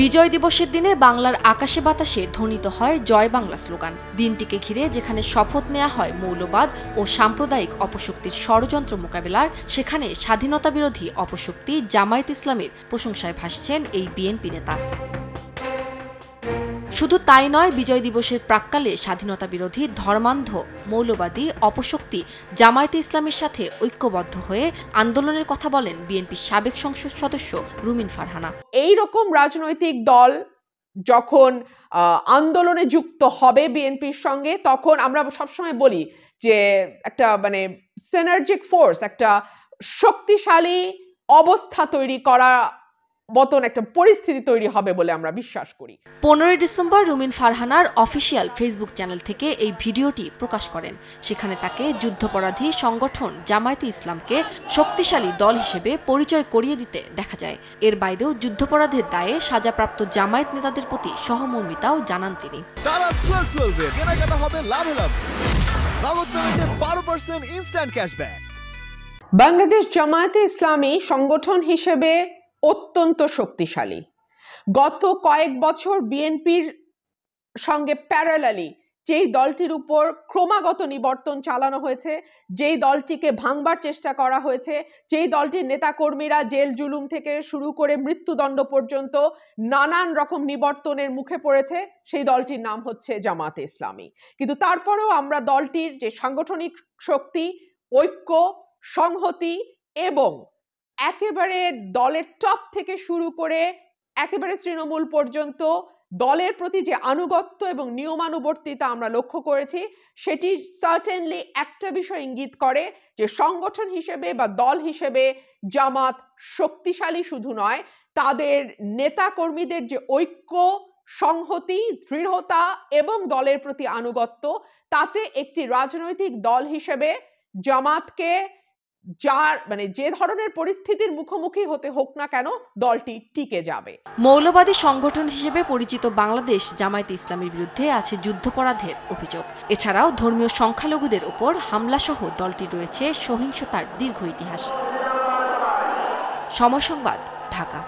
বিজয় দিবসের দিনে বাংলার আকাশে বাতাসে ধ্বনিত হয় জয় বাংলা স্লোগান। দিনটিকে ঘিরে যেখানে শপথ নেওয়া হয় মৌলবাদ ও সাম্প্রদায়িক অপশক্তির ষড়যন্ত্র মোকাবেলার, সেখানে স্বাধীনতা বিরোধী অপশক্তি জামায়াত ইসলামীর প্রশংসায় ভাসছেন এই বিএনপি নেতা। শুধু তাই নয়, বিজয় দিবসের প্রাক্কালে স্বাধীনতা বিরোধী ধর্মান্ধ মৌলবাদী অপশক্তি জামায়াতে ইসলামের সাথে ঐক্যবদ্ধ হয়ে আন্দোলনের কথা বলেন বিএনপির সাবেক সংসদ সদস্য রুমিন ফারহানা। এই রকম রাজনৈতিক দল যখন আন্দোলনে যুক্ত হবে বিএনপির সঙ্গে, তখন আমরা সবসময় বলি যে একটা সিনার্জিক ফোর্স, একটা শক্তিশালী অবস্থা তৈরি করা মতন একটা পরিস্থিতি তৈরি হবে বলে আমরা বিশ্বাস করি। 15 ডিসেম্বর রুমিন ফারহানার অফিসিয়াল ফেসবুক চ্যানেল থেকে এই ভিডিওটি প্রকাশ করেন। সেখানে তাকে যুদ্ধাপরাধী সংগঠন জামায়াতে ইসলামকে শক্তিশালী দল হিসেবে পরিচয় করিয়ে দিতে দেখা যায়। এর বাইরেও যুদ্ধাপরাধের দায়ে সাজাপ্রাপ্ত জামায়াত নেতাদের প্রতি সহমর্মিতাও জানান তিনি। বাংলাদেশ জামায়াতে ইসলামী সংগঠন হিসেবে অত্যন্ত শক্তিশালী। গত কয়েক বছর বিএনপির সঙ্গে প্যারালালি যেই দলটির উপর ক্রমাগত নিবর্তন চালানো হয়েছে, যেই দলটিকে ভাঙবার চেষ্টা করা হয়েছে, যেই দলটির নেতাকর্মীরা জেল জুলুম থেকে শুরু করে মৃত্যুদণ্ড পর্যন্ত নানান রকম নিবর্তনের মুখে পড়েছে, সেই দলটির নাম হচ্ছে জামায়াতে ইসলামী। কিন্তু তারপরেও আমরা দলটির যে সাংগঠনিক শক্তি, ঐক্য, সংহতি এবং একেবারে দলের টপ থেকে শুরু করে একেবারে তৃণমূল পর্যন্ত দলের প্রতি যে আনুগত্য এবং নিয়মানুবর্তিতা আমরা লক্ষ্য করেছি, সেটি সার্টেনলি একটা বিষয় ইঙ্গিত করে যে সংগঠন হিসেবে বা দল হিসেবে জামাত শক্তিশালী শুধু নয়, তাদের নেতা কর্মীদের যে ঐক্য, সংহতি, দৃঢ়তা এবং দলের প্রতি আনুগত্য, তাতে একটি রাজনৈতিক দল হিসেবে জামাতকে যে ধরনের পরিস্থিতির মুখোমুখি হতে হোক না কেন, দলটি টিকে যাবে। মৌলবাদী সংগঠন হিসেবে পরিচিত বাংলাদেশ জামায়াতে ইসলামীর বিরুদ্ধে আছে যুদ্ধাপরাধের অভিযোগ। এছাড়াও ধর্মীয় সংখ্যালঘুদের উপর হামলাসহ দলটির রয়েছে সহিংসতার দীর্ঘ ইতিহাস। সময় সংবাদ, ঢাকা।